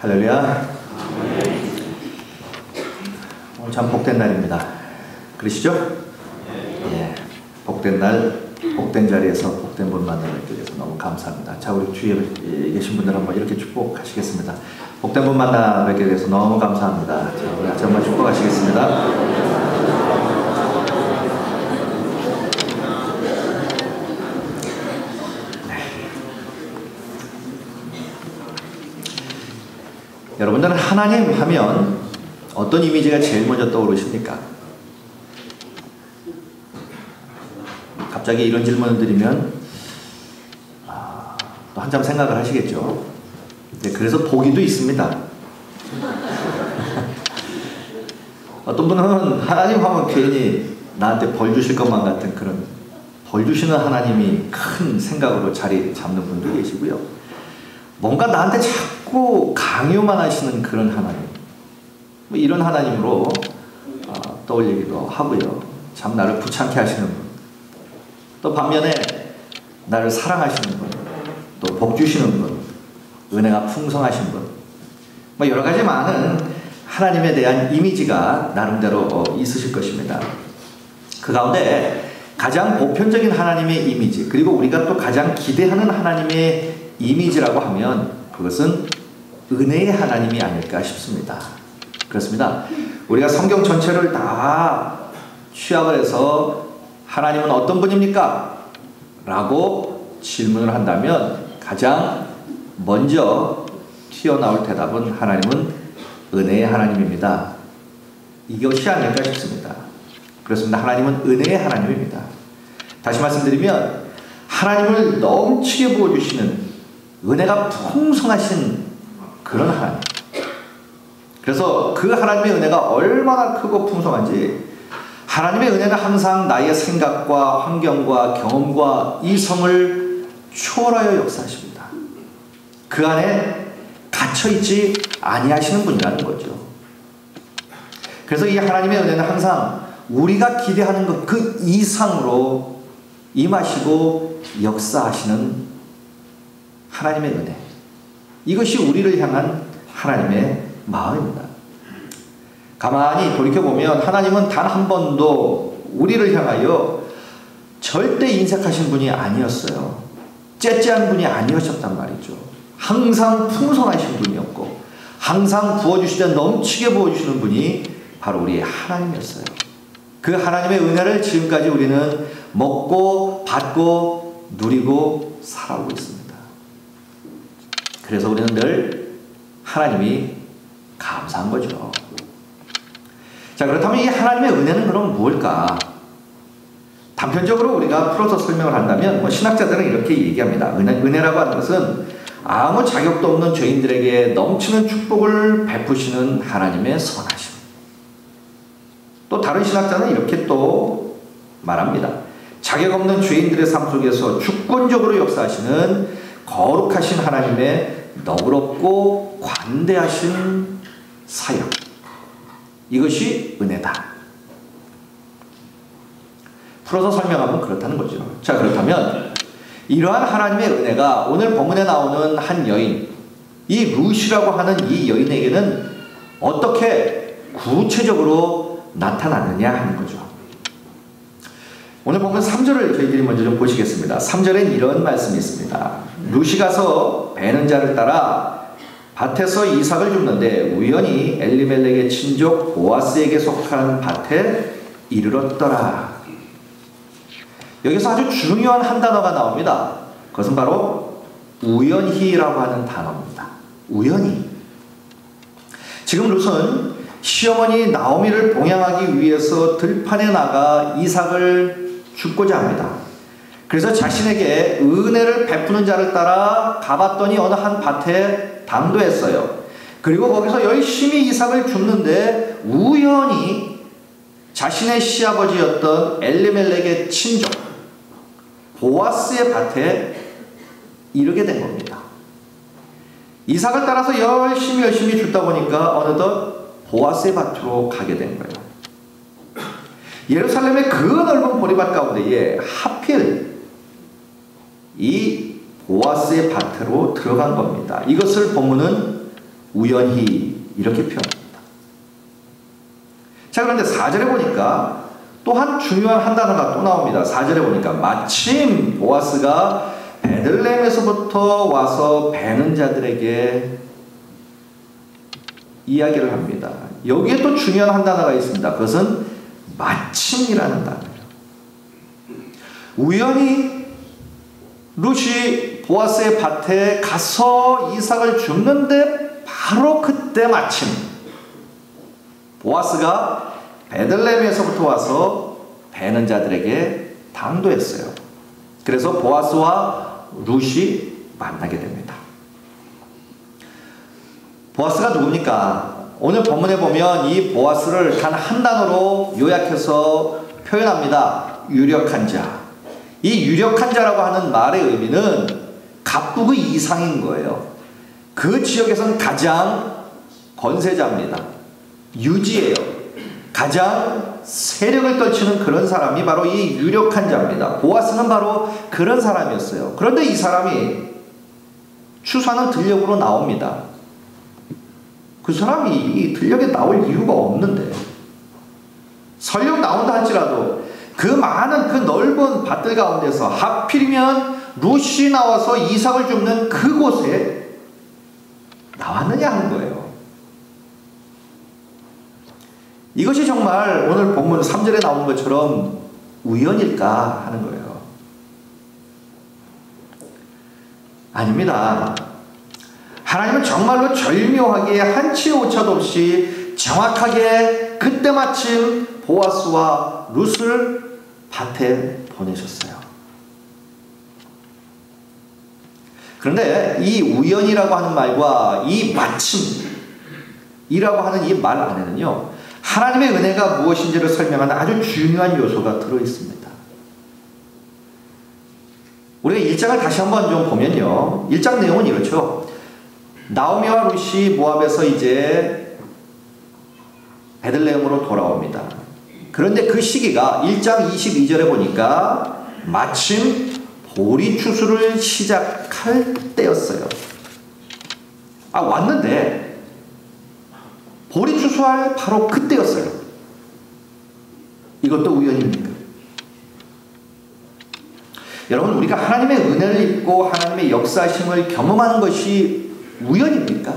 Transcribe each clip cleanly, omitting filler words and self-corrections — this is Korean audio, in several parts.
할렐루야. 오늘 참 복된 날입니다. 그러시죠? 예. 복된 날, 복된 자리에서 복된 분 만나뵙게 돼서 너무 감사합니다. 자, 우리 주위에 계신 분들 한번 이렇게 축복하시겠습니다. 복된 분 만나뵙게 돼서 너무 감사합니다. 자, 우리 정말 축복하시겠습니다. 여러분들은 하나님 하면 어떤 이미지가 제일 먼저 떠오르십니까? 갑자기 이런 질문을 드리면 또 한참 생각을 하시겠죠. 네, 그래서 보기도 있습니다. 어떤 분은 하나님 하면 괜히 나한테 벌 주실 것만 같은 그런 벌 주시는 하나님이 큰 생각으로 자리 잡는 분도 계시고요. 뭔가 나한테 자꾸 강요만 하시는 그런 하나님, 뭐 이런 하나님으로 떠올리기도 하고요. 참 나를 부찮게 하시는 분, 또 반면에 나를 사랑하시는 분, 또 복 주시는 분, 은혜가 풍성하신 분, 뭐 여러 가지 많은 하나님에 대한 이미지가 나름대로 있으실 것입니다. 그 가운데 가장 보편적인 하나님의 이미지, 그리고 우리가 또 가장 기대하는 하나님의 이미지라고 하면 그것은 은혜의 하나님이 아닐까 싶습니다. 그렇습니다. 우리가 성경 전체를 다 취합을 해서 하나님은 어떤 분입니까? 라고 질문을 한다면 가장 먼저 튀어나올 대답은 하나님은 은혜의 하나님입니다. 이것이 아닐까 싶습니다. 그렇습니다. 하나님은 은혜의 하나님입니다. 다시 말씀드리면 하나님을 넘치게 부어주시는 은혜가 풍성하신 그런 하나님. 그래서 그 하나님의 은혜가 얼마나 크고 풍성한지 하나님의 은혜는 항상 나의 생각과 환경과 경험과 이성을 초월하여 역사하십니다. 그 안에 갇혀있지 아니하시는 분이라는 거죠. 그래서 이 하나님의 은혜는 항상 우리가 기대하는 것 그 이상으로 임하시고 역사하시는 하나님의 은혜, 이것이 우리를 향한 하나님의 마음입니다. 가만히 돌이켜보면 하나님은 단 한 번도 우리를 향하여 절대 인색하신 분이 아니었어요. 째째한 분이 아니었단 말이죠. 항상 풍성하신 분이었고 항상 부어주시되 넘치게 부어주시는 분이 바로 우리의 하나님이었어요. 그 하나님의 은혜를 지금까지 우리는 먹고 받고 누리고 살아오고 있습니다. 그래서 우리는 늘 하나님이 감사한 거죠. 자, 그렇다면 이 하나님의 은혜는 그럼 무엇일까? 단편적으로 우리가 풀어서 설명을 한다면 신학자들은 이렇게 얘기합니다. 은혜라고 하는 것은 아무 자격도 없는 죄인들에게 넘치는 축복을 베푸시는 하나님의 선하심. 또 다른 신학자는 이렇게 또 말합니다. 자격 없는 죄인들의 삶 속에서 주권적으로 역사하시는 거룩하신 하나님의 너그럽고 관대하신 사역, 이것이 은혜다. 풀어서 설명하면 그렇다는 거죠. 자, 그렇다면 이러한 하나님의 은혜가 오늘 본문에 나오는 한 여인, 이 루시라고 하는 이 여인에게는 어떻게 구체적으로 나타나느냐 하는 거죠. 오늘 본문 3절을 저희들이 먼저 좀 보시겠습니다. 3절엔 이런 말씀이 있습니다. 루시 가서 베는 자를 따라 밭에서 이삭을 줍는데 우연히 엘리멜렉의 친족 보아스에게 속하는 밭에 이르렀더라. 여기서 아주 중요한 한 단어가 나옵니다. 그것은 바로 우연히라고 하는 단어입니다. 우연히. 지금 룻은 시어머니 나오미를 봉양하기 위해서 들판에 나가 이삭을 줍고자 합니다. 그래서 자신에게 은혜를 베푸는 자를 따라 가봤더니 어느 한 밭에 당도했어요. 그리고 거기서 열심히 이삭을 줍는데 우연히 자신의 시아버지였던 엘리멜렉의 친족 보아스의 밭에 이르게 된 겁니다. 이삭을 따라서 열심히 줍다 보니까 어느덧 보아스의 밭으로 가게 된 거예요. 예루살렘의 그 넓은 보리밭 가운데에 하필 이 보아스의 밭으로 들어간 겁니다. 이것을 본문은 우연히 이렇게 표현합니다. 자, 그런데 4절에 보니까 또한 중요한 한 단어가 또 나옵니다. 4절에 보니까 마침 보아스가 베들레헴에서부터 와서 베는 자들에게 이야기를 합니다. 여기에 또 중요한 한 단어가 있습니다. 그것은 마침이라는 단어예요. 우연히 룻이 보아스의 밭에 가서 이삭을 줍는데 바로 그때 마침 보아스가 베들레헴에서부터 와서 베는 자들에게 당도했어요. 그래서 보아스와 룻이 만나게 됩니다. 보아스가 누굽니까? 오늘 본문에 보면 이 보아스를 단 한 단어로 요약해서 표현합니다. 유력한 자. 이 유력한 자라고 하는 말의 의미는 갑부의 이상인 거예요. 그 지역에서는 가장 권세자입니다. 유지예요. 가장 세력을 떨치는 그런 사람이 바로 이 유력한 자입니다. 보아스는 바로 그런 사람이었어요. 그런데 이 사람이 추수하는 들녘으로 나옵니다. 그 사람이 이 들녘에 나올 이유가 없는데, 설령 나온다 할지라도 그 많은 그 넓은 밭들 가운데서 하필이면 룻이 나와서 이삭을 줍는 그곳에 나왔느냐 하는 거예요. 이것이 정말 오늘 본문 3절에 나오는 것처럼 우연일까 하는 거예요. 아닙니다. 하나님은 정말로 절묘하게 한치 오차도 없이 정확하게 그때 마침 보아스와 룻을 밭에 보내셨어요. 그런데 이 우연이라고 하는 말과 이 마침이라고 하는 이 말 안에는요, 하나님의 은혜가 무엇인지를 설명하는 아주 중요한 요소가 들어있습니다. 우리가 1장을 다시 한번 좀 보면요, 1장 내용은 이렇죠. 나오미와 룻이 모압에서 이제 베들레헴으로 돌아옵니다. 그런데 그 시기가 1장 22절에 보니까 마침 보리 추수를 시작할 때였어요. 왔는데 보리 추수할 바로 그때였어요. 이것도 우연입니까? 여러분, 우리가 하나님의 은혜를 입고 하나님의 역사심을 경험하는 것이 우연입니까?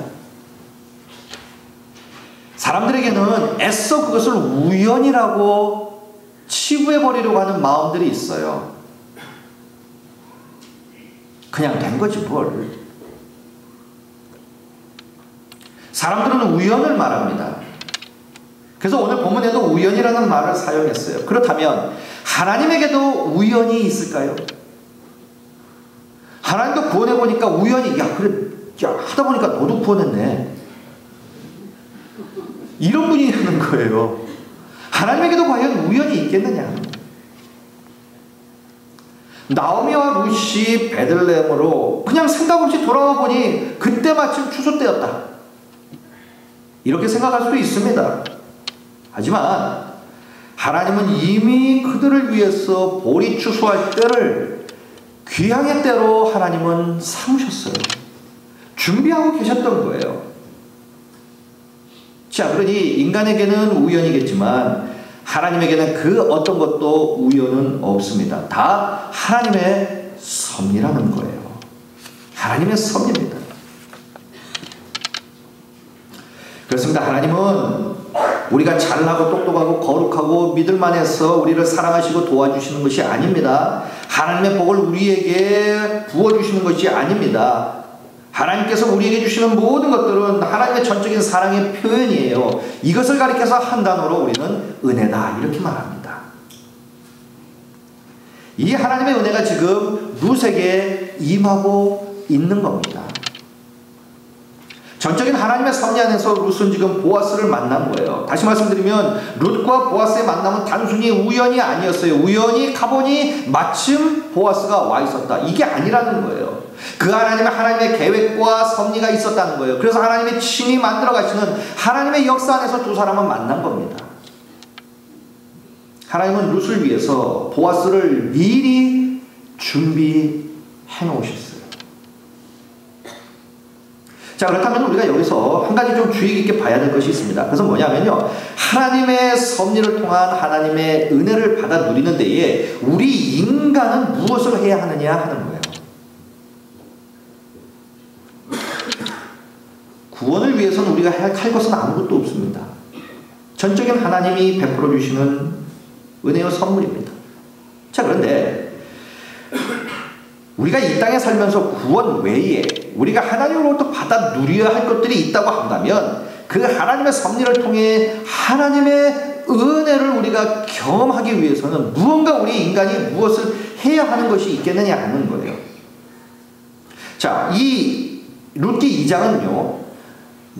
사람들에게는 애써 그것을 우연이라고 치부해버리려고 하는 마음들이 있어요. 그냥 된 거지 뭘. 사람들은 우연을 말합니다. 그래서 오늘 본문에도 우연이라는 말을 사용했어요. 그렇다면 하나님에게도 우연이 있을까요? 하나님도 구원해보니까 우연히 하다 보니까 너도 구원했네, 이런 분이 있는 거예요. 하나님에게도 과연 우연이 있겠느냐. 나오미와 룻이 베들레헴으로 그냥 생각 없이 돌아와 보니 그때 마침 추수 때였다, 이렇게 생각할 수도 있습니다. 하지만 하나님은 이미 그들을 위해서 보리 추수할 때를 귀향의 때로 하나님은 삼으셨어요. 준비하고 계셨던 거예요. 자, 그러니 인간에게는 우연이겠지만 하나님에게는 그 어떤 것도 우연은 없습니다. 다 하나님의 섭리라는 거예요. 하나님의 섭리입니다. 그렇습니다. 하나님은 우리가 잘나고 똑똑하고 거룩하고 믿을만해서 우리를 사랑하시고 도와주시는 것이 아닙니다. 하나님의 복을 우리에게 부어주시는 것이 아닙니다. 하나님께서 우리에게 주시는 모든 것들은 하나님의 전적인 사랑의 표현이에요. 이것을 가리켜서 한 단어로 우리는 은혜다, 이렇게 말합니다. 이 하나님의 은혜가 지금 룻에게 임하고 있는 겁니다. 전적인 하나님의 섭리 안에서 룻은 지금 보아스를 만난 거예요. 다시 말씀드리면 룻과 보아스의 만남은 단순히 우연이 아니었어요. 우연히 가보니 마침 보아스가 와 있었다, 이게 아니라는 거예요. 그 하나님의 계획과 섭리가 있었다는 거예요. 그래서 하나님의 친히 만들어 가시는 하나님의 역사 안에서 두 사람은 만난 겁니다. 하나님은 룻을 위해서 보아스를 미리 준비해 놓으셨어요. 자, 그렇다면 우리가 여기서 한 가지 좀 주의 깊게 봐야 될 것이 있습니다. 그것은 뭐냐면요, 하나님의 섭리를 통한 하나님의 은혜를 받아 누리는 데에 우리 인간은 무엇을 해야 하느냐 하는 거예요. 구원을 위해서는 우리가 할 것은 아무것도 없습니다. 전적인 하나님이 베풀어 주시는 은혜의 선물입니다. 자, 그런데 우리가 이 땅에 살면서 구원 외에 우리가 하나님으로부터 받아 누려야 할 것들이 있다고 한다면 그 하나님의 섭리를 통해 하나님의 은혜를 우리가 경험하기 위해서는 무언가 우리 인간이 무엇을 해야 하는 것이 있겠느냐 하는 거예요. 자, 이 룻기 2장은요,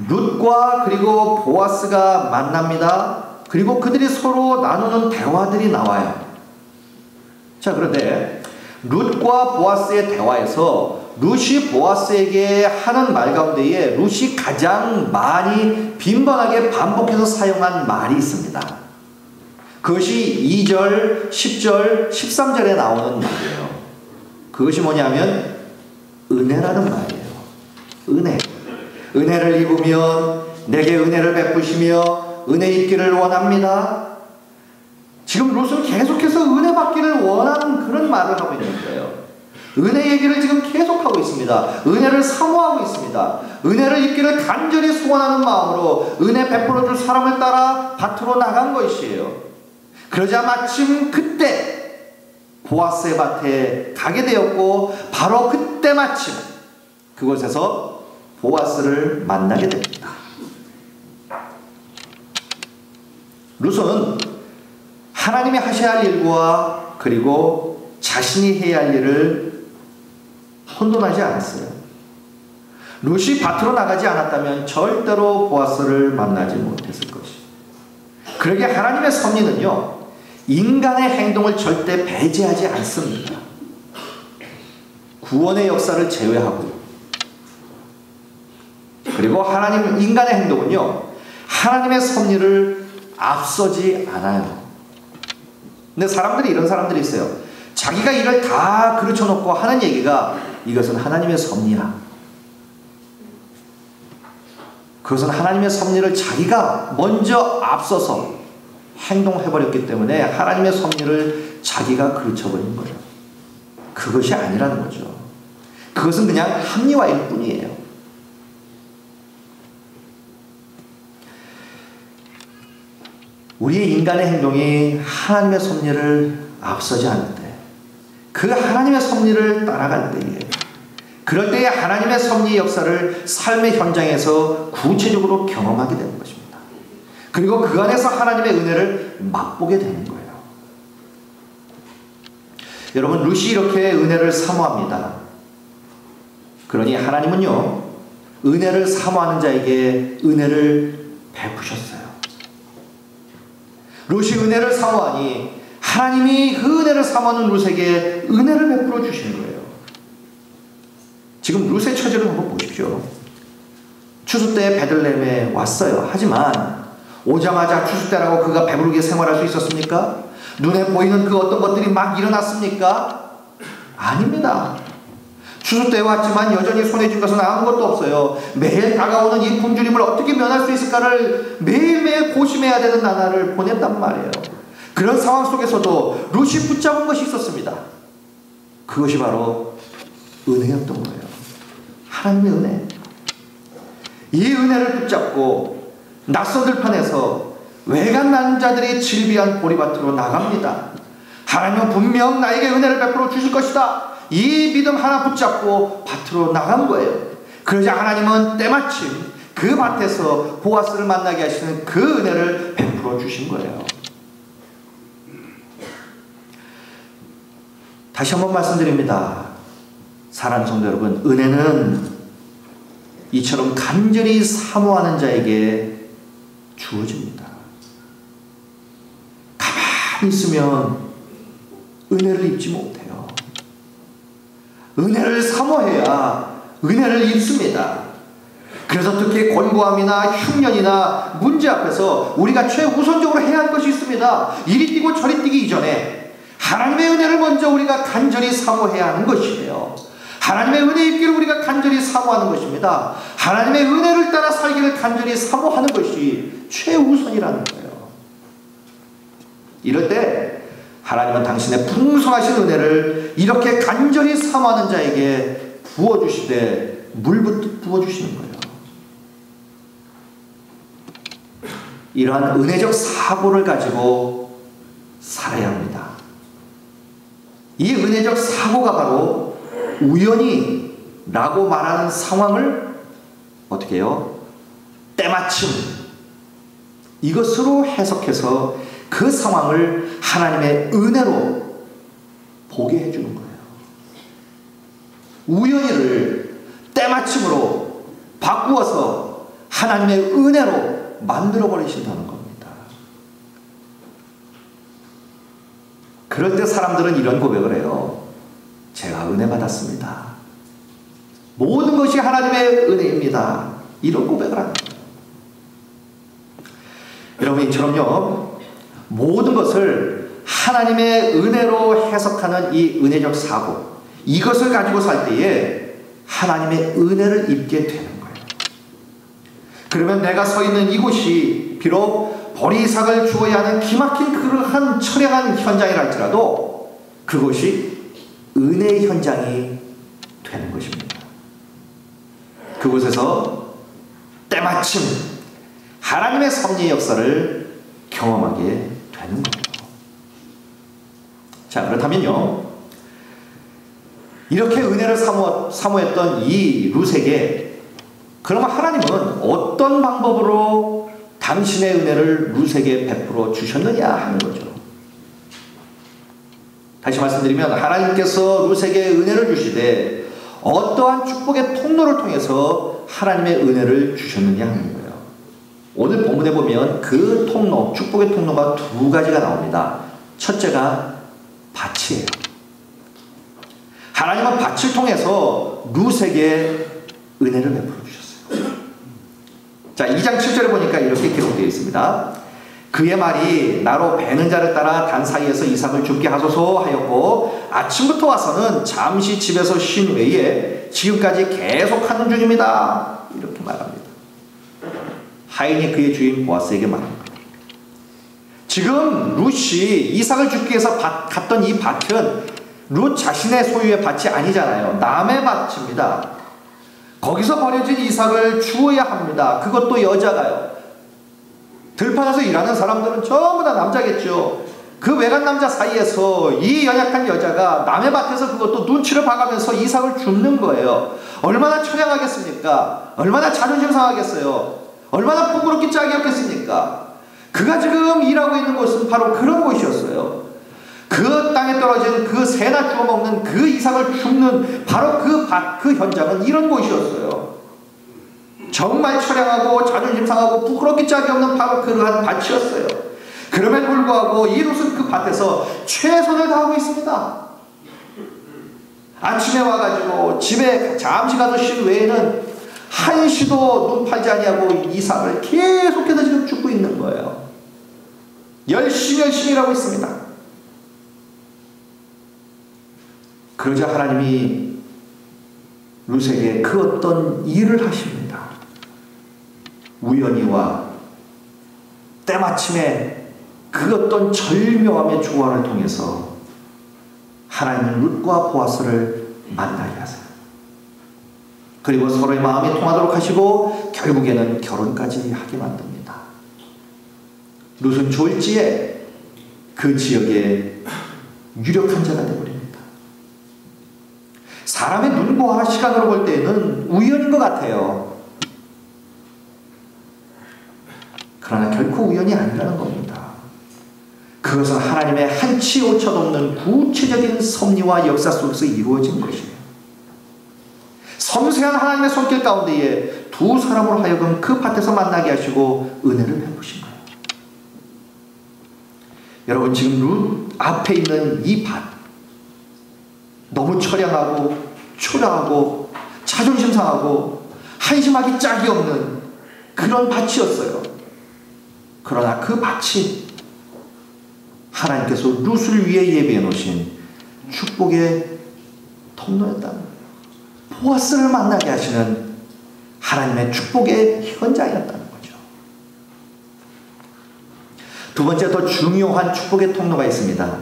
룻과 그리고 보아스가 만납니다. 그리고 그들이 서로 나누는 대화들이 나와요. 자, 그런데 룻과 보아스의 대화에서 룻이 보아스에게 하는 말 가운데에 룻이 가장 많이 빈번하게 반복해서 사용한 말이 있습니다. 그것이 2절, 10절, 13절에 나오는 말이에요. 그것이 뭐냐면 은혜라는 말이에요. 은혜. 은혜를 입으면 내게 은혜를 베푸시며 은혜 입기를 원합니다. 지금 룻은 계속해서 은혜 받기를 원하는 그런 말을 하고 있는 거예요. 은혜 얘기를 지금 계속하고 있습니다. 은혜를 사모하고 있습니다. 은혜를 입기를 간절히 소원하는 마음으로 은혜 베풀어 줄 사람을 따라 밭으로 나간 것이에요. 그러자 마침 그때 보아스의 밭에 가게 되었고 바로 그때 마침 그곳에서 보아스를 만나게 됩니다. 룻은 하나님이 하셔야 할 일과 그리고 자신이 해야 할 일을 혼돈하지 않았어요. 룻이 밭으로 나가지 않았다면 절대로 보아스를 만나지 못했을 것이에요. 그러게 하나님의 섭리는요, 인간의 행동을 절대 배제하지 않습니다. 구원의 역사를 제외하고요. 그리고 인간의 행동은요, 하나님의 섭리를 앞서지 않아요. 근데 사람들이 이런 사람들이 있어요. 자기가 일을 다 그르쳐 놓고 하는 얘기가 이것은 하나님의 섭리야. 그것은 하나님의 섭리를 자기가 먼저 앞서서 행동해버렸기 때문에 하나님의 섭리를 자기가 그르쳐버린 거예요. 그것이 아니라는 거죠. 그것은 그냥 합리화일 뿐이에요. 우리의 인간의 행동이 하나님의 섭리를 앞서지 않을 때, 그 하나님의 섭리를 따라갈 때에, 그럴 때에 하나님의 섭리의 역사를 삶의 현장에서 구체적으로 경험하게 되는 것입니다. 그리고 그 안에서 하나님의 은혜를 맛보게 되는 거예요. 여러분, 룻이 이렇게 은혜를 사모합니다. 그러니 하나님은요, 은혜를 사모하는 자에게 은혜를 베푸셨어요. 룻이 은혜를 사모하니 하나님이 그 은혜를 사모하는 룻에게 은혜를 베풀어 주시는 거예요. 지금 룻의 처지를 한번 보십시오. 추수 때 베들레헴에 왔어요. 하지만 오자마자 추수 때라고 그가 배부르게 생활할 수 있었습니까? 눈에 보이는 그 어떤 것들이 막 일어났습니까? 아닙니다. 추수 때 왔지만 여전히 손에 쥔 것은 아무것도 없어요. 매일 다가오는 이 굶주림을 어떻게 면할 수 있을까를 매일매일 고심해야 되는 나날을 보냈단 말이에요. 그런 상황 속에서도 룻이 붙잡은 것이 있었습니다. 그것이 바로 은혜였던 거예요. 하나님의 은혜. 이 은혜를 붙잡고 낯선 들판에서 외간 남자들이 질비한 보리밭으로 나갑니다. 하나님은 분명 나에게 은혜를 베풀어 주실 것이다. 이 믿음 하나 붙잡고 밭으로 나간 거예요. 그러자 하나님은 때마침 그 밭에서 보아스를 만나게 하시는 그 은혜를 베풀어 주신 거예요. 다시 한번 말씀드립니다. 사랑하는 성도 여러분, 은혜는 이처럼 간절히 사모하는 자에게 주어집니다. 가만히 있으면 은혜를 입지 못해요. 은혜를 사모해야 은혜를 입습니다. 그래서 특히 곤고함이나 흉년이나 문제 앞에서 우리가 최우선적으로 해야 할 것이 있습니다. 이리 뛰고 저리 뛰기 이전에 하나님의 은혜를 먼저 우리가 간절히 사모해야 하는 것이에요. 하나님의 은혜 입기를 우리가 간절히 사모하는 것입니다. 하나님의 은혜를 따라 살기를 간절히 사모하는 것이 최우선이라는 거예요. 이럴 때 하나님은 당신의 풍성하신 은혜를 이렇게 간절히 사모하는 자에게 부어주시되 물붓듯 부어주시는 거예요. 이러한 은혜적 사고를 가지고 살아야 합니다. 이 은혜적 사고가 바로 우연히 라고 말하는 상황을 어떻게 해요? 때마침 이것으로 해석해서 그 상황을 하나님의 은혜로 보게 해주는 거예요. 우연히를 때마침으로 바꾸어서 하나님의 은혜로 만들어버리신다는 겁니다. 그럴 때 사람들은 이런 고백을 해요. 제가 은혜 받았습니다. 모든 것이 하나님의 은혜입니다. 이런 고백을 합니다. 여러분, 이처럼요, 모든 것을 하나님의 은혜로 해석하는 이 은혜적 사고, 이것을 가지고 살 때에 하나님의 은혜를 입게 되는 거예요. 그러면 내가 서 있는 이곳이 비록 보리삭을 주어야 하는 기막힌 그러한 처량한 현장이라 할지라도 그것이 은혜의 현장이 되는 것입니다. 그곳에서 때마침 하나님의 섭리의 역사를 경험하게 되는 거예요. 자, 그렇다면요, 이렇게 은혜를 사모했던 이 룻에게 그러면 하나님은 어떤 방법으로 당신의 은혜를 룻에게 베풀어 주셨느냐 하는 거죠. 다시 말씀드리면 하나님께서 룻에게 은혜를 주시되 어떠한 축복의 통로를 통해서 하나님의 은혜를 주셨느냐 하는 거예요. 오늘 본문에 보면 그 통로, 축복의 통로가 두 가지가 나옵니다. 첫째가 밭이에요. 하나님은 밭을 통해서 룻에게 은혜를 베풀어 주셨어요. 자, 2장 7절에 보니까 이렇게 기록되어 있습니다. 그의 말이 나로 베는 자를 따라 단 사이에서 이삭을 죽게 하소서 하였고 아침부터 와서는 잠시 집에서 쉰 외에 지금까지 계속하는 중입니다. 이렇게 말합니다. 하인이 그의 주인 보아스에게 말합니다. 지금 룻이 이삭을 죽기 위해서 갔던 이 밭은 룻 자신의 소유의 밭이 아니잖아요. 남의 밭입니다. 거기서 버려진 이삭을 주어야 합니다. 그것도 여자가요. 들판에서 일하는 사람들은 전부 다 남자겠죠. 그 외간 남자 사이에서 이 연약한 여자가 남의 밭에서 그것도 눈치를 봐가면서 이삭을 줍는 거예요. 얼마나 처량하겠습니까? 얼마나 자존심 상하겠어요? 얼마나 부끄럽기 짝이 없겠습니까? 그가 지금 일하고 있는 곳은 바로 그런 곳이었어요. 그 땅에 떨어진 그 새나 주워 먹는 그 이삭을 줍는 바로 그 밭, 그 현장은 이런 곳이었어요. 정말 처량하고 자존심 상하고 부끄럽기 짝이 없는 바로 그러한 밭이었어요. 그럼에도 불구하고 이 룻은 그 밭에서 최선을 다하고 있습니다. 아침에 와가지고 집에 잠시 가서 쉰 외에는 한시도 눈 팔지 아니하고 이삭을 계속해서 지금 줍고 있는 거예요. 열심히 일하고 있습니다. 그러자 하나님이 룻에게 그 어떤 일을 하십니다. 우연히와 때마침에 그 어떤 절묘함의 조화를 통해서 하나님은 룻과 보아스를 만나게 하세요. 그리고 서로의 마음이 통하도록 하시고 결국에는 결혼까지 하게 만듭니다. 룻은 졸지에 그 지역의 유력한 자가 되어버립니다. 사람의 눈과 시간으로 볼 때에는 우연인 것 같아요. 그러나 결코 우연이 아니라는 겁니다. 그것은 하나님의 한치 오차도 없는 구체적인 섭리와 역사 속에서 이루어진 것이에요. 섬세한 하나님의 손길 가운데에 두 사람으로 하여금 그 밭에서 만나게 하시고 은혜를 베푸신 거예요. 여러분, 지금 룻 앞에 있는 이 밭, 너무 처량하고 초라하고 자존심 상하고 한심하기 짝이 없는 그런 밭이었어요. 그러나 그 밭이 하나님께서 룻을 위해 예비해 놓으신 축복의 통로였다는 거예요. 보아스를 만나게 하시는 하나님의 축복의 현장이었다는 거죠. 두 번째 더 중요한 축복의 통로가 있습니다.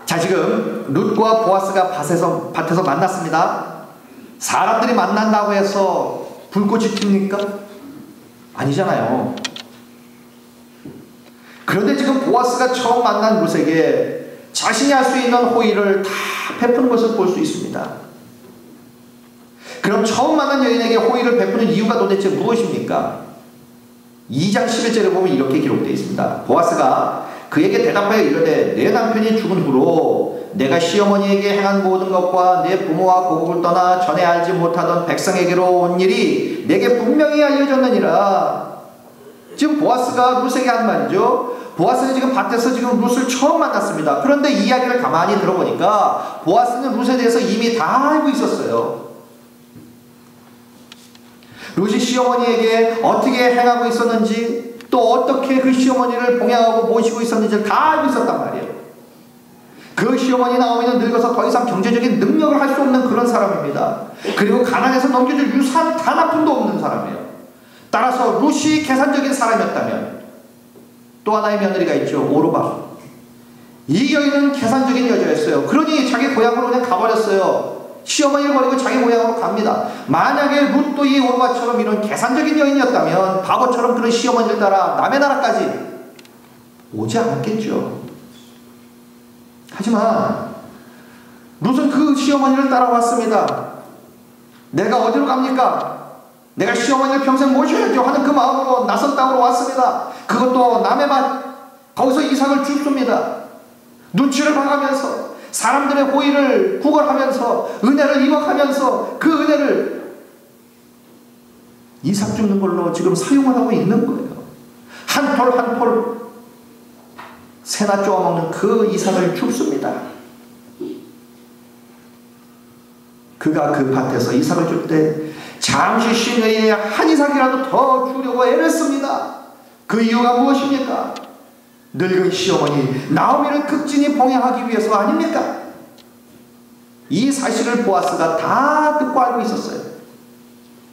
자, 지금 룻과 보아스가 밭에서 만났습니다. 사람들이 만난다고 해서 불꽃이 핍니까? 아니잖아요. 그런데 지금 보아스가 처음 만난 룻에게 자신이 할 수 있는 호의를 다 베푸는 것을 볼 수 있습니다. 그럼 처음 만난 여인에게 호의를 베푸는 이유가 도대체 무엇입니까? 2장 11절에 보면 이렇게 기록되어 있습니다. 보아스가 그에게 대답하여 이르되 내 남편이 죽은 후로 내가 시어머니에게 행한 모든 것과 내 부모와 고국을 떠나 전에 알지 못하던 백성에게로 온 일이 내게 분명히 알려졌느니라. 지금 보아스가 룻에게 한 말이죠. 보아스는 지금 밭에서 지금 룻을 처음 만났습니다. 그런데 이야기를 가만히 들어보니까 보아스는 룻에 대해서 이미 다 알고 있었어요. 룻이 시어머니에게 어떻게 행하고 있었는지, 또 어떻게 그 시어머니를 봉양하고 모시고 있었는지를 다 알고 있었단 말이에요. 그 시어머니 나오미는 늙어서 더 이상 경제적인 능력을 할 수 없는 그런 사람입니다. 그리고 가난해서 넘겨줄 유산 단 한 푼도 없는 사람이에요. 따라서 룻이 계산적인 사람이었다면 또 하나의 며느리가 있죠. 오르바. 이 여인은 계산적인 여자였어요. 그러니 자기 고향으로 그냥 가버렸어요. 시어머니를 버리고 자기 고향으로 갑니다. 만약에 룻도 이 오르바처럼 이런 계산적인 여인이었다면 바보처럼 그런 시어머니를 따라 남의 나라까지 오지 않았겠죠. 하지만 룻은 그 시어머니를 따라왔습니다. 내가 어디로 갑니까? 내가 시어머니를 평생 모셔야죠 하는 그 마음으로 낯선 땅으로 왔습니다. 그것도 남의 밭, 거기서 이삭을 줍습니다. 눈치를 봐가면서 사람들의 호의를 구걸하면서 은혜를 입어가면서 그 은혜를 이삭 줍는 걸로 지금 사용을 하고 있는 거예요. 한 톨 한 톨 새나 쪼아먹는 그 이삭을 줍습니다. 그가 그 밭에서 이삭을 줄 때 잠시 쉰 후에 한 이삭이라도 더 주려고 애를 씁니다. 그 이유가 무엇입니까? 늙은 시어머니 나오미를 극진히 봉양하기 위해서 아닙니까? 이 사실을 보아스가 다 듣고 알고 있었어요.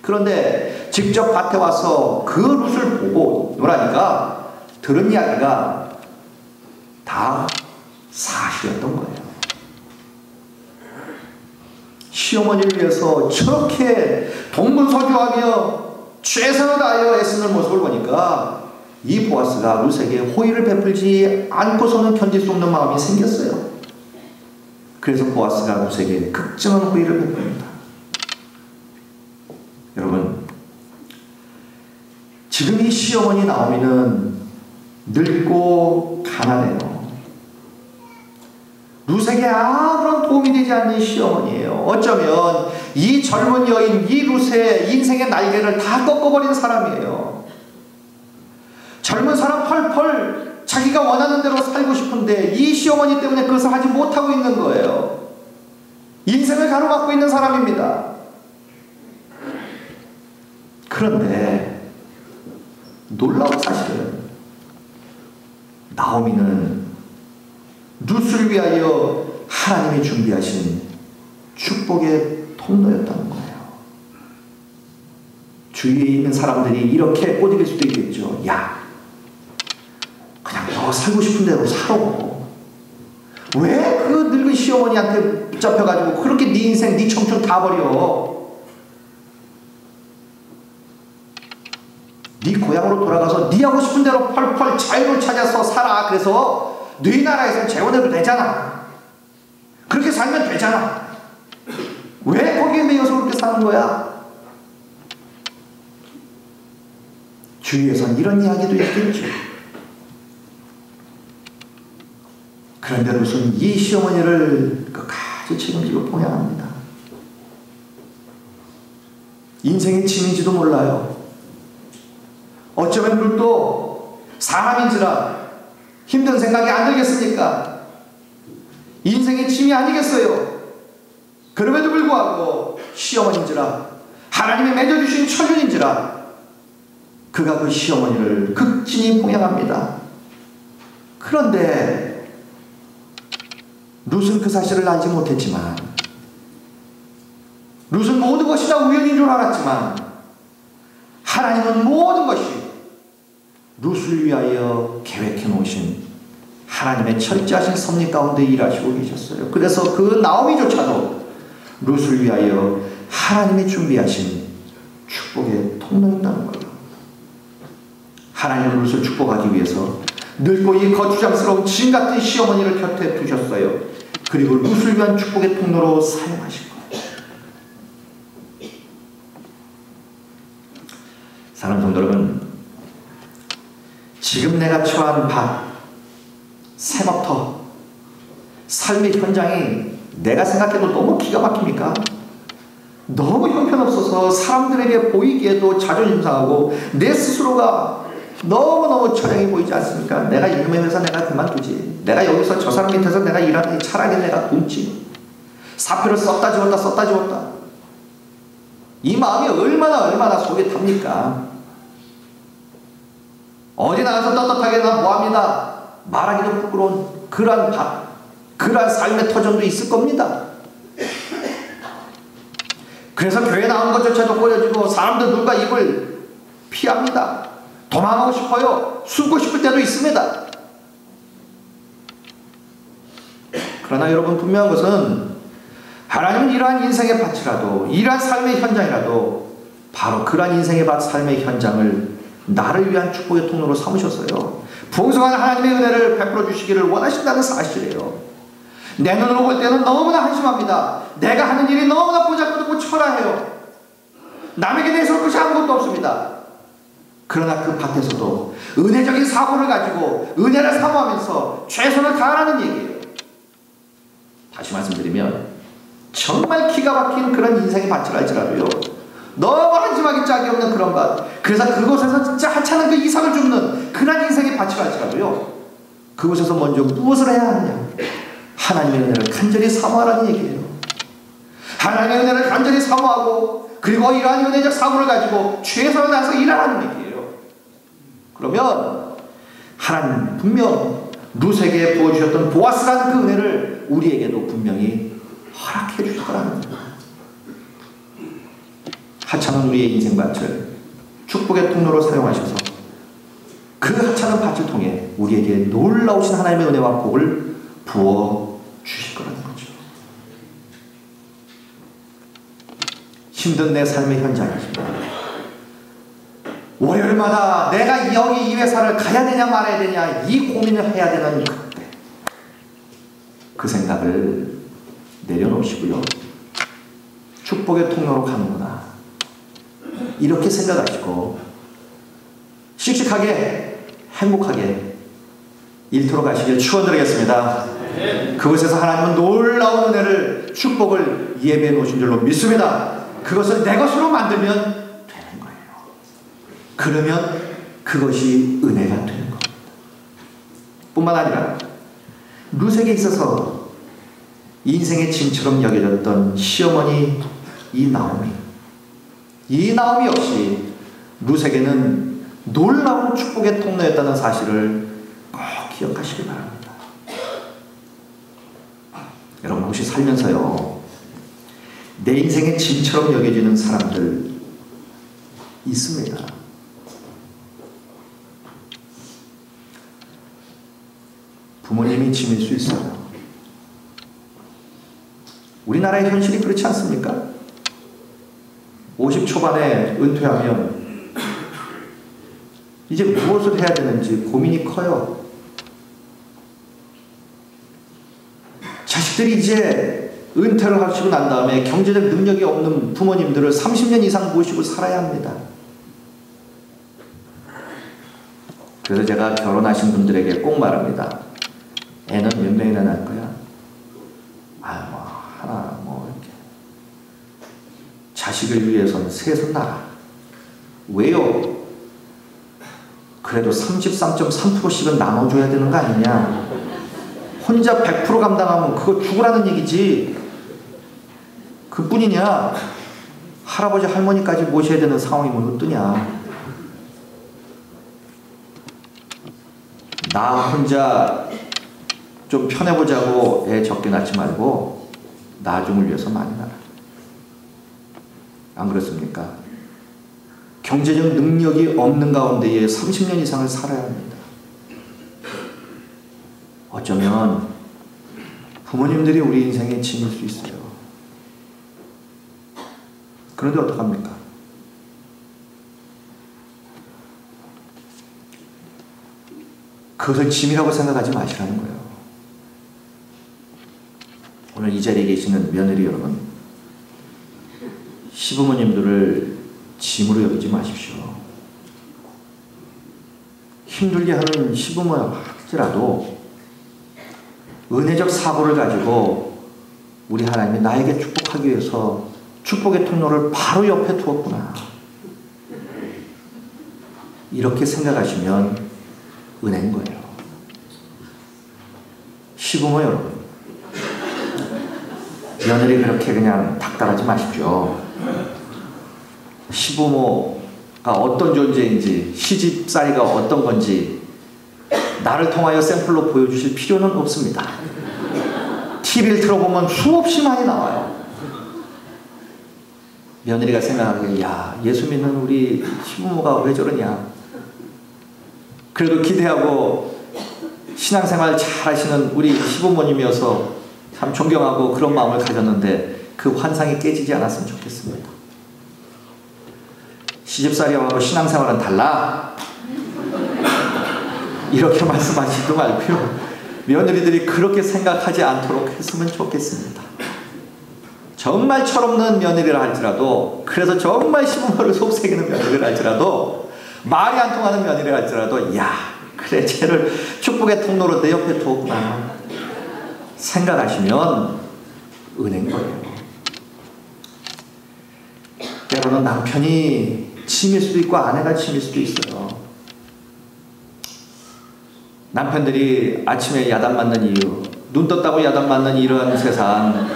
그런데 직접 밭에 와서 그 룻을 보고 노라니까 들은 이야기가 다 사실이었던 거예요. 시어머니를 위해서 저렇게 동분서주하며 최선을 다하여 애쓰는 모습을 보니까 이 보아스가 룻에게 호의를 베풀지 않고서는 견딜 수 없는 마음이 생겼어요. 그래서 보아스가 룻에게 극정한 호의를 베풉니다. 여러분, 지금 이 시어머니 나오미는 늙고 가난해요. 룻에게 아무런 도움이 되지 않는 시어머니예요. 어쩌면 이 젊은 여인, 이 룻의 인생의 날개를 다 꺾어버린 사람이에요. 젊은 사람 펄펄 자기가 원하는 대로 살고 싶은데 이 시어머니 때문에 그것을 하지 못하고 있는 거예요. 인생을 가로막고 있는 사람입니다. 그런데 놀라운 사실은 나오미는 룻을 위하여 하나님이 준비하신 축복의 통로였다는 거예요. 주위에 있는 사람들이 이렇게 꼬드길 수도 있겠죠. 야, 그냥 너 살고 싶은 대로 살아. 왜 그 늙은 시어머니한테 붙잡혀가지고 그렇게 네 인생, 네 청춘 다 버려. 네 고향으로 돌아가서 네 하고 싶은 대로 펄펄 자유를 찾아서 살아. 그래서 네 나라에서 재혼해도 되잖아. 그렇게 살면 되잖아. 왜 거기에 매여서 그렇게 사는 거야? 주위에선 이런 이야기도 있겠죠. 그런데 룻은 이 시어머니를 끝까지 책임지고 봉양합니다. 인생의 짐인지도 몰라요. 어쩌면 룻도 사람인지라 힘든 생각이 안 들겠습니까? 인생의 짐이 아니겠어요? 그럼에도 불구하고 시어머니인지라 하나님이 맺어주신 처륜인지라 그가 그 시어머니를 극진히 봉양합니다. 그런데 룻은 그 사실을 알지 못했지만 룻은 모든 것이 다 우연인 줄 알았지만 하나님은 모든 것이 룻을 위하여 계획해 놓으신 하나님의 철저하신 섭리 가운데 일하시고 계셨어요. 그래서 그 나오미조차도 룻을 위하여 하나님이 준비하신 축복의 통로였다는 거예요. 하나님은 룻을 축복하기 위해서 늙고 이 거추장스러운 진 같은 시어머니를 곁에 두셨어요. 그리고 룻을 위한 축복의 통로로 사용하신 거예요. 사랑하는 성도 여러분, 지금 내가 처한 밭, 새벽터, 삶의 현장이 내가 생각해도 너무 기가 막힙니까? 너무 형편없어서 사람들에게 보이기에도 자존심 상하고 내 스스로가 너무너무 처량해 보이지 않습니까? 내가 이놈의 회사 내가 그만두지. 내가 여기서 저 사람 밑에서 내가 일하는 차라리 내가 굶지. 사표를 썼다 지웠다. 이 마음이 얼마나 속에 탑니까? 어디 나가서 떳떳하게 나 뭐합니다. 말하기도 부끄러운 그러한 밭, 그러한 삶의 터전도 있을 겁니다. 그래서 교회 나온 것조차도 꺼려지고 사람들 눈과 입을 피합니다. 도망하고 싶어요. 숨고 싶을 때도 있습니다. 그러나 여러분, 분명한 것은 하나님은 이러한 인생의 밭이라도, 이러한 삶의 현장이라도 바로 그러한 인생의 밭, 삶의 현장을 나를 위한 축복의 통로로 삼으셨어요. 풍성한 하나님의 은혜를 베풀어 주시기를 원하신다는 사실이에요. 내 눈으로 볼 때는 너무나 한심합니다. 내가 하는 일이 너무나 보잘것없고 초라해요. 남에게 대해서 것이 아무것도 없습니다. 그러나 그 밭에서도 은혜적인 사고를 가지고 은혜를 사모하면서 최선을 다하라는 얘기예요. 다시 말씀드리면 정말 기가 막힌 그런 인생의 밭이랄지라도요, 너무 한심하기 짝이 없는 그런 밭, 그래서 그곳에서 진짜 하찮은 그 이삭을 줍는 그런 인생의 밭이랄지라도요, 그곳에서 먼저 무엇을 해야 하느냐? 하나님의 은혜를 간절히 사모하라는 얘기예요. 하나님의 은혜를 간절히 사모하고 그리고 이러한 은혜적 사고를 가지고 최선을 다해서 일하라는 얘기예요. 그러면 하나님 분명 룻에게 부어주셨던 보아스라는 그 은혜를 우리에게도 분명히 허락해 주실 거라는 거예요. 하찮은 우리의 인생 밭을 축복의 통로로 사용하셔서 그 하찮은 밭을 통해 우리에게 놀라우신 하나님의 은혜와 복을 부어 주실 거라는 거죠. 힘든 내 삶의 현장이십니다. 월요일마다 내가 여기 이 회사를 가야 되냐 말아야 되냐 이 고민을 해야 되는 그때 그 생각을 내려놓으시고요. 축복의 통로로 가는구나, 이렇게 생각하시고 씩씩하게 행복하게 일터로 가시길 축원드리겠습니다. 그곳에서 하나님은 놀라운 은혜를, 축복을 예배해 놓으신 줄로 믿습니다. 그것을 내 것으로 만들면 되는 거예요. 그러면 그것이 은혜가 되는 겁니다. 뿐만 아니라 룻에게 있어서 인생의 짐처럼 여겨졌던 시어머니 이 나오미 역시 룻에게는 놀라운 축복의 통로였다는 사실을 꼭 기억하시기 바랍니다. 여러분, 혹시 살면서요, 내 인생의 짐처럼 여겨지는 사람들 있습니다. 부모님이 짐일 수 있어요. 우리나라의 현실이 그렇지 않습니까? 50 초반에 은퇴하면 이제 무엇을 해야 되는지 고민이 커요. 자식들이 이제 은퇴를 하시고 난 다음에 경제적 능력이 없는 부모님들을 30년 이상 모시고 살아야 합니다. 그래서 제가 결혼하신 분들에게 꼭 말합니다. 애는 몇 명이나 낳을 거야? 하나, 이렇게. 자식을 위해서는 셋은 낳아. 왜요? 그래도 33.3%씩은 나눠줘야 되는 거 아니냐? 혼자 100% 감당하면 그거 죽으라는 얘기지. 그뿐이냐? 할아버지 할머니까지 모셔야 되는 상황이면 어떠냐? 나 혼자 좀 편해보자고 애 적게 낳지 말고 나중을 위해서 많이 낳아. 안 그렇습니까? 경제적 능력이 없는 가운데에 30년 이상을 살아야 합니다. 어쩌면 부모님들이 우리 인생의 짐일 수 있어요. 그런데 어떡합니까? 그것을 짐이라고 생각하지 마시라는 거예요. 오늘 이 자리에 계시는 며느리 여러분, 시부모님들을 짐으로 여기지 마십시오. 힘들게 하는 시부모라 할지라도 은혜적 사고를 가지고 우리 하나님이 나에게 축복하기 위해서 축복의 통로를 바로 옆에 두었구나. 이렇게 생각하시면 은혜인 거예요. 시부모 여러분, 며느리 그렇게 그냥 닥달하지 마십시오. 시부모가 어떤 존재인지, 시집살이가 어떤 건지 나를 통하여 샘플로 보여주실 필요는 없습니다. TV를 틀어보면 수없이 많이 나와요. 며느리가 생각하기에 야, 예수 믿는 우리 시부모가 왜 저러냐. 그래도 기대하고 신앙생활 잘 하시는 우리 시부모님이어서 참 존경하고 그런 마음을 가졌는데 그 환상이 깨지지 않았으면 좋겠습니다. 시집살이하고 신앙생활은 달라. 이렇게 말씀하시도 말고요. 며느리들이 그렇게 생각하지 않도록 했으면 좋겠습니다. 정말 철없는 며느리라 할지라도, 그래서 정말 시부모를 속삭이는 며느리라 할지라도, 말이 안 통하는 며느리라 할지라도 야, 그래 쟤를 축복의 통로로 내 옆에 두었구나 생각하시면 은혜인 거예요. 때로는 남편이 짐일 수도 있고 아내가 짐일 수도 있어요. 남편들이 아침에 야단 맞는 이유, 눈 떴다고 야단 맞는 이런 세상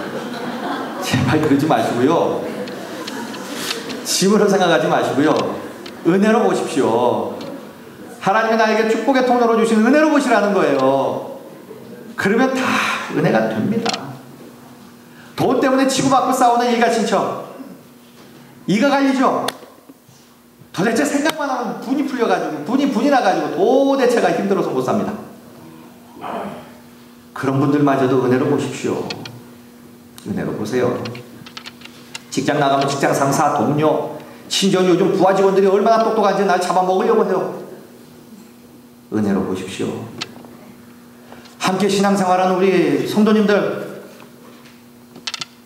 제발 그러지 마시고요. 짐으로 생각하지 마시고요. 은혜로 보십시오. 하나님이 나에게 축복의 통로로 주신 은혜로 보시라는 거예요. 그러면 다 은혜가 됩니다. 돈 때문에 치고받고 싸우는 일가친척, 이가 갈리죠. 도대체 생각만 하면 분이 풀려가지고 분이 나가지고 도대체가 힘들어서 못 삽니다. 그런 분들마저도 은혜로 보십시오. 은혜로 보세요. 직장 나가면 직장 상사, 동료, 심지어 요즘 부하 직원들이 얼마나 똑똑한지 날 잡아먹으려고 해요. 은혜로 보십시오. 함께 신앙생활하는 우리 성도님들,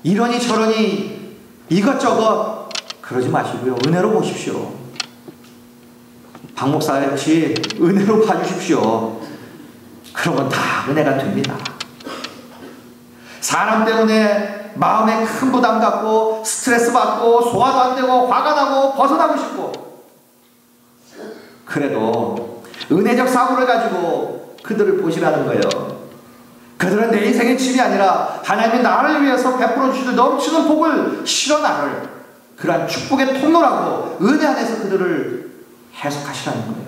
이러니 저러니 이것저것 그러지 마시고요. 은혜로 보십시오. 박 목사같이 은혜로 봐주십시오. 그러면 다 은혜가 됩니다. 사람 때문에 마음에 큰 부담 갖고 스트레스 받고 소화도 안 되고 화가 나고 벗어나고 싶고, 그래도 은혜적 사고를 가지고 그들을 보시라는 거예요. 그들은 내 인생의 짐이 아니라 하나님이 나를 위해서 베풀어 주실 넘치는 복을 실어 나를 그러한 축복의 통로라고 은혜 안에서 그들을 해석하시라는 거예요.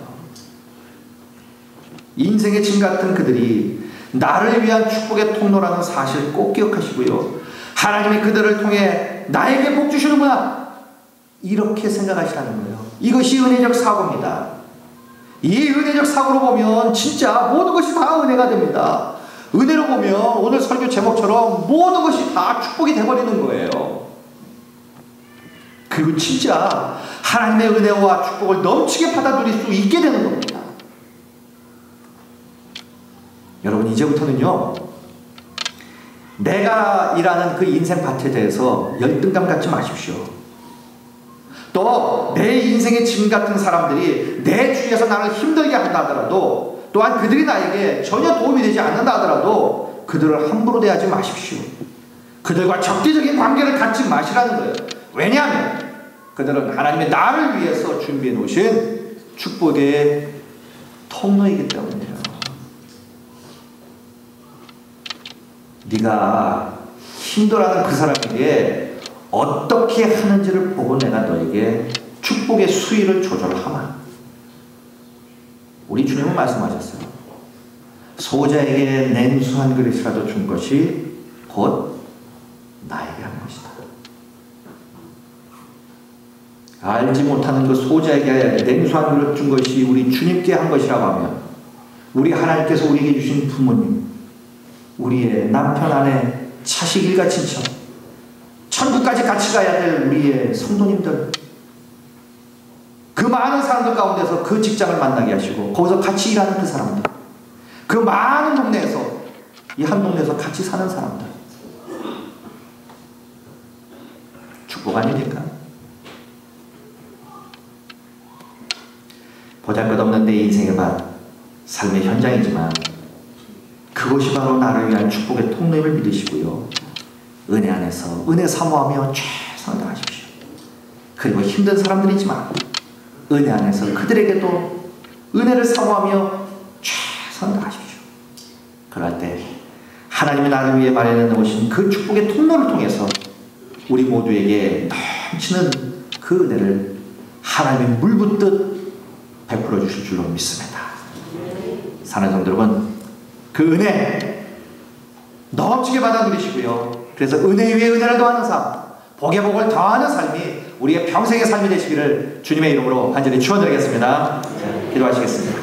인생의 짐 같은 그들이 나를 위한 축복의 통로라는 사실을 꼭 기억하시고요. 하나님이 그들을 통해 나에게 복 주시는구나, 이렇게 생각하시라는 거예요. 이것이 은혜적 사고입니다. 이 은혜적 사고로 보면 진짜 모든 것이 다 은혜가 됩니다. 은혜로 보면 오늘 설교 제목처럼 모든 것이 다 축복이 되어버리는 거예요. 그리고 진짜 하나님의 은혜와 축복을 넘치게 받아들일 수 있게 되는 겁니다. 여러분, 이제부터는요, 내가 일하는 그 인생 밭에 대해서 열등감 갖지 마십시오. 또 내 인생의 짐 같은 사람들이 내 주위에서 나를 힘들게 한다 하더라도, 또한 그들이 나에게 전혀 도움이 되지 않는다 하더라도 그들을 함부로 대하지 마십시오. 그들과 적대적인 관계를 갖지 마시라는 거예요. 왜냐하면 그들은 하나님의 나를 위해서 준비해 놓으신 축복의 통로이기 때문이에요. 네가 힘들어하는 그 사람에게 어떻게 하는지를 보고 내가 너에게 축복의 수위를 조절하마. 우리 주님은 말씀하셨어요. 소자에게 냉수 한 그릇이라도 준 것이 곧 나에게 한 것이다. 알지 못하는 그 소자에게 냉수한 그릇 준 것이 우리 주님께 한 것이라고 하면, 우리 하나님께서 우리에게 주신 부모님, 우리의 남편, 아내, 자식, 일가, 친척, 천국까지 같이 가야 될 우리의 성도님들, 그 많은 사람들 가운데서 그 직장을 만나게 하시고 거기서 같이 일하는 그 사람들, 그 많은 동네에서, 이 한 동네에서 같이 사는 사람들, 축복 아닙니까? 보잘것없는 내 인생의 밭, 삶의 현장이지만 그것이 바로 나를 위한 축복의 통로임을 믿으시고요, 은혜 안에서 은혜 사모하며 최선을 다하십시오. 그리고 힘든 사람들이지만 은혜 안에서 그들에게도 은혜를 사모하며 최선을 다하십시오. 그럴 때 하나님이 나를 위해 마련해 놓으신 그 축복의 통로를 통해서 우리 모두에게 넘치는 그 은혜를 하나님이 물붓듯 베풀어 주실 줄로 믿습니다. 사는 성도 여러분, 그 은혜 넘치게 받아 누리시고요, 그래서 은혜 위에 은혜를 더하는 삶, 복에 복을 더하는 삶이 우리의 평생의 삶이 되시기를 주님의 이름으로 간절히 축원드리겠습니다. 기도하시겠습니다.